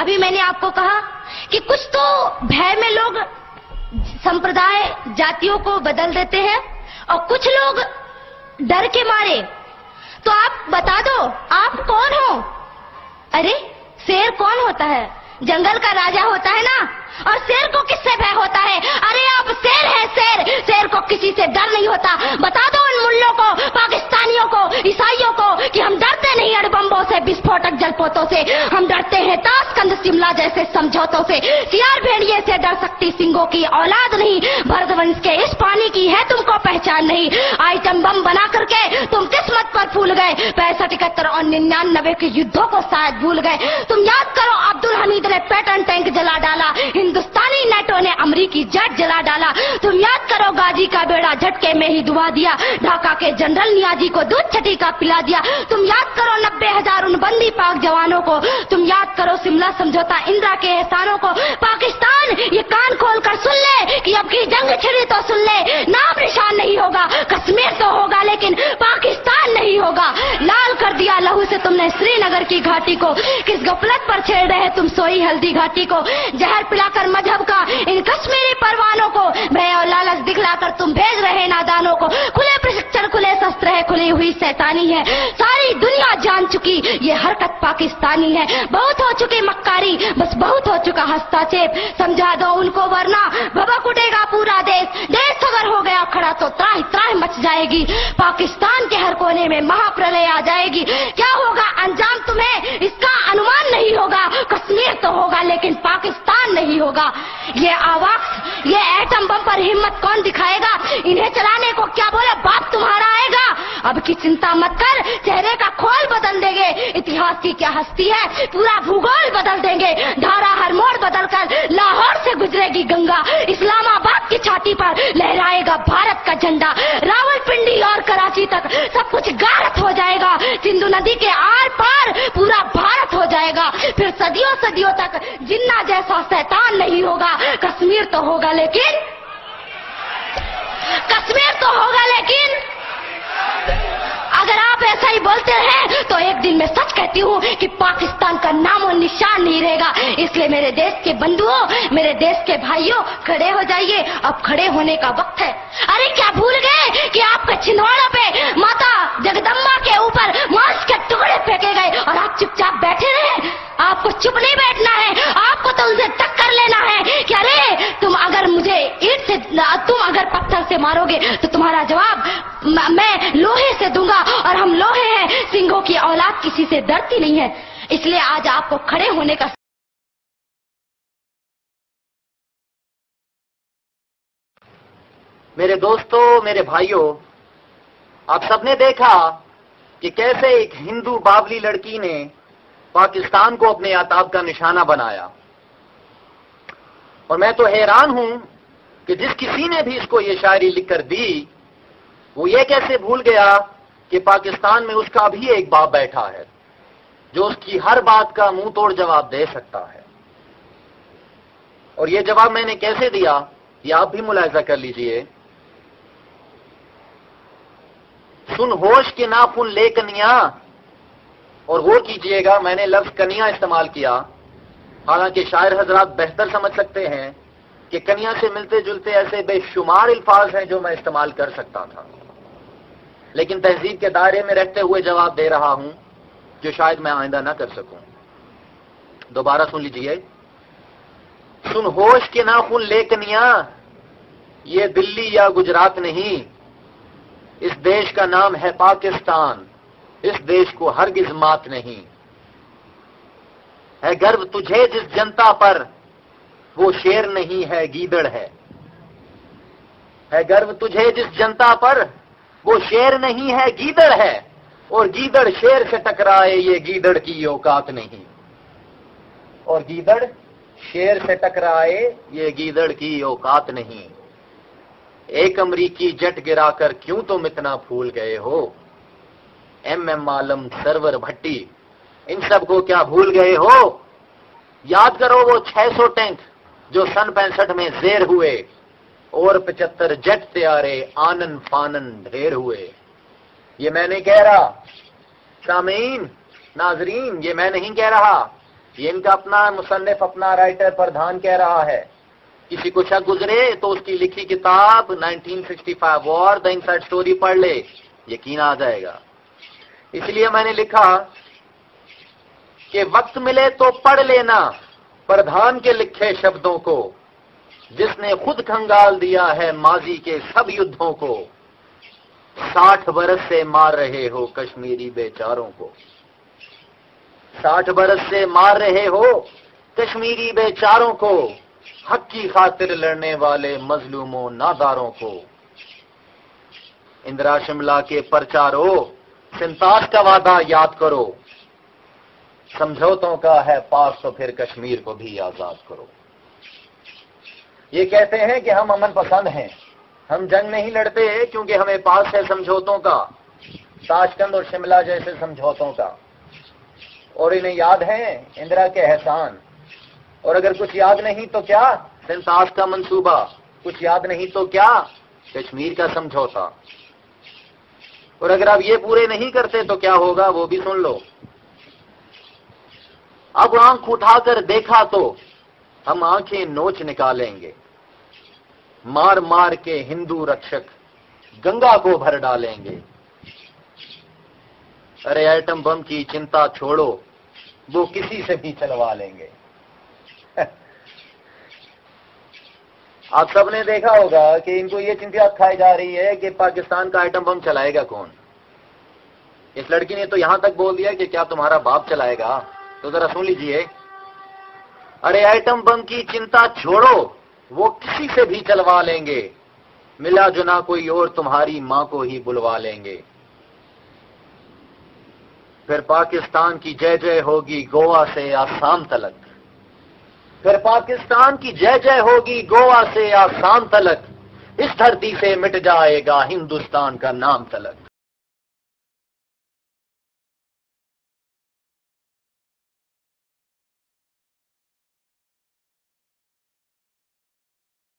अभी मैंने आपको कहा कि कुछ तो भय में लोग संप्रदाय जातियों को बदल देते हैं और कुछ लोग डर के मारे। तो आप बता दो आप कौन हो? अरे शेर कौन होता है? जंगल का राजा होता है ना। और शेर को किससे भय होता है? अरे आप शेर है, शेर। शेर को किसी से डर नहीं होता। बता दो उन मुल्लों को, पाकिस्तानियों को, ईसाइयों को कि हम डरते नहीं अणुबम्बों से, विस्फोटक जलपोतों से। हम डरते हैं ताशकंद शिमला जैसे समझौतों से। सियार भेड़िए से डर सकती सिंगों की औलाद नहीं। भरतवंश के इस पानी की है तुमको पहचान नहीं। आइटम बम बना करके तुम किस्मत पर फूल गए। 65, 71 और 99 के युद्धों को शायद भूल गए। तुम याद करो अब्दुल हमीद ने पैटर्न टैंक जला डाला, हिंदुस्तानी नेटो ने अमरीकी जेट जला डाला। तुम याद करो गाजी का बेड़ा झटके में ही डुबा दिया। ढाका के जनरल नियाजी को दूध छठी का पिला दिया। तुम याद करो 90,000 उन बंदी पाक जवानों को। तुम याद करो शिमला समझौता, इंदिरा के एहसानों को। पाकिस्तान ये कान खोल कर सुन ले कि अब की जंग छिड़ी तो सुन ले। नाम निशान नहीं होगा, कश्मीर तो होगा लेकिन पाकिस्तान नहीं होगा। लाल कर दिया लहू से तुमने श्रीनगर की घाटी को। किस गफलत पर छेड़ रहे तुम सोई हल्दी घाटी को। जहर पिलाकर मजहब का इन कश्मीरी परवानों को, भय और लालच दिखलाकर तुम भेज रहे नादानों को। खुले प्रशिक्षण, खुले शस्त्र है, खुली हुई शैतानी है। सारी दुनिया जान चुकी ये हरकत पाकिस्तानी है। बहुत हो चुकी मक्कारी, बस बहुत हो चुका हस्तक्षेप। समझा दो उनको वरना भभक उठेगा पूरा देश। देश अगर हो गया खड़ा तो त्राही त्राही मच जाएगी। पाकिस्तान के हर कोने में महाप्रलय आ जाएगी। क्या होगा अंजाम तुम्हें इसका अनुमान नहीं होगा। कश्मीर तो होगा लेकिन पाकिस्तान नहीं होगा। ये आवाज, ये एटम बम पर हिम्मत कौन दिखाएगा? इन्हें चलाने को क्या बोले बाप तुम्हारा आएगा। अब की चिंता मत कर, चेहरे का खोल बदल देंगे। इतिहास की क्या हस्ती है, पूरा भूगोल बदल देंगे। धारा हर मोड़ बदल कर लाहौर से गुजरेगी गंगा। इस्लामाबाद की छाती पर लहराएगा भारत का झंडा। रावलपिंडी और कराची तक सब कुछ गारत हो जाएगा। सिंधु नदी के आर पार पूरा भारत हो जाएगा। फिर सदियों सदियों तक जिन्ना जैसा शैतान नहीं होगा। कश्मीर तो होगा लेकिन, कश्मीर तो होगा लेकिन अगर आप ऐसा ही बोलते हैं तो एक दिन मैं सच कहती हूँ कि पाकिस्तान का नामो निशान नहीं रहेगा। इसलिए मेरे देश के बंधुओं, मेरे देश के भाइयों, खड़े हो जाइए। अब खड़े होने का वक्त है। अरे क्या भूल गए कि आपके छिंदवाड़ा पे माता जगदम्बा के ऊपर मांस के टुकड़े फेंके गए और आप चुपचाप बैठे रहे? आपको चुप नहीं बैठना है, आपको तो उनसे टक्कर लेना है कि अरे तुम अगर मुझे ईंट से, तुम अगर पत्थर से मारोगे तो तुम्हारा जवाब मैं लोहे से दूंगा। और हम लोहे हैं, सिंहों की औलाद किसी से डरती नहीं है। इसलिए आज आपको खड़े होने का मेरे दोस्तों, मेरे भाइयों, आप सबने देखा कि कैसे एक हिंदू बावली लड़की ने पाकिस्तान को अपने आताब का निशाना बनाया। और मैं तो हैरान हूं कि जिस किसी ने भी इसको ये शायरी लिखकर दी, वो ये कैसे भूल गया कि पाकिस्तान में उसका भी एक बाप बैठा है जो उसकी हर बात का मुंह तोड़ जवाब दे सकता है। और ये जवाब मैंने कैसे दिया, ये आप भी मुलाहिजा कर लीजिए। सुन होश के नाखून ले कनिया, और गौर कीजिएगा मैंने लफ्ज कनिया इस्तेमाल किया। हालांकि शायर हजरात बेहतर समझ सकते हैं कि कनिया से मिलते जुलते ऐसे बेशुमार अल्फाज हैं जो मैं इस्तेमाल कर सकता था, लेकिन तहजीब के दायरे में रहते हुए जवाब दे रहा हूं जो शायद मैं आइंदा ना कर सकूं। दोबारा सुन लीजिए। सुन होश के नाखून ले कनिया, ये दिल्ली या गुजरात नहीं, इस देश का नाम है पाकिस्तान। इस देश को हरगिज मात नहीं है। गर्व तुझे जिस जनता पर, वो शेर नहीं है गीदड़ है। गर्व तुझे जिस जनता पर, वो शेर नहीं है गीदड़ है। और गीदड़ शेर से टकराए, ये गीदड़ की औकात नहीं। और गीदड़ शेर से टकराए, ये गीदड़ की औकात नहीं। एक अमरीकी जेट गिराकर क्यों तुम इतना भूल गए हो? एम आलम, सरवर भट्टी, इन सब को क्या भूल गए हो? याद करो वो 600 टैंक जो सन 65 में ज़ेर हुए, और 75 जेट तैयारे आनन फानन ढेर हुए। ये मैं नहीं कह रहा सामीन, नाजरीन, ये मैं नहीं कह रहा, یہ ان کا اپنا مصنف، اپنا رائٹر پردھان کہہ رہا ہے. کسی کو شک گزرے تو اس کی لکھی کتاب 1965 وار دا انسائڈ سٹوری پڑھ لے، یقین آ جائے گا. اس لیے میں نے لکھا کہ وقت ملے تو پڑھ لینا پردھان کے لکھے شبدوں کو، جس نے خود کھنگال دیا ہے ماضی کے سب یدھوں کو. 60 برس سے مار رہے ہو کشمیری بیچاروں کو، 60 برس سے مار رہے ہو کشمیری بیچاروں کو، حق کی خاطر لڑنے والے مظلوموں ناداروں کو. اندرا شملہ کے پرچارو 47 کا وعدہ یاد کرو، سمجھوتوں کا ہے پاس تو پھر کشمیر کو بھی آزاد کرو. یہ کہتے ہیں کہ ہم امن پسند ہیں، ہم جنگ نہیں لڑتے کیونکہ ہمیں پاس ہے سمجھوتوں کا، تاشکند اور شملہ جیسے سمجھوتوں کا. اور انہیں یاد ہیں اندرا کے احسان. اور اگر کچھ یاد نہیں تو کیا 47 کا منصوبہ، کچھ یاد نہیں تو کیا کشمیر کا سمجھوتا. اور اگر آپ یہ پورے نہیں کرتے تو کیا ہوگا وہ بھی سن لو. اب آنکھ اٹھا کر دیکھا تو ہم آنکھیں نوچ نکالیں گے، مار مار کے ہندو رکشک گنگا کو بھر ڈالیں گے. ارے ایٹم بم کی چنتا چھوڑو، وہ کسی سے بھی چلوا لیں گے. آپ سب نے دیکھا ہوگا کہ ان کو یہ چنتا کھائی جا رہی ہے کہ پاکستان کا ایٹم بم چلائے گا کون. اس لڑکی نے تو یہاں تک بول دیا کہ کیا تمہارا باپ چلائے گا. تو ذرا سن لیجئے، ارے ایٹم بم کی چنتا چھوڑو، وہ کسی سے بھی چلوا لیں گے، ملا جنا کوئی اور تمہاری ماں کو ہی بلوا لیں گے. پھر پاکستان کی جے جے ہوگی گوا سے آسام تلک، پھر پاکستان کی جے جے ہوگی گوا سے آسام تلک، اس دھرتی سے مٹ جائے گا ہندوستان کا نام تلک.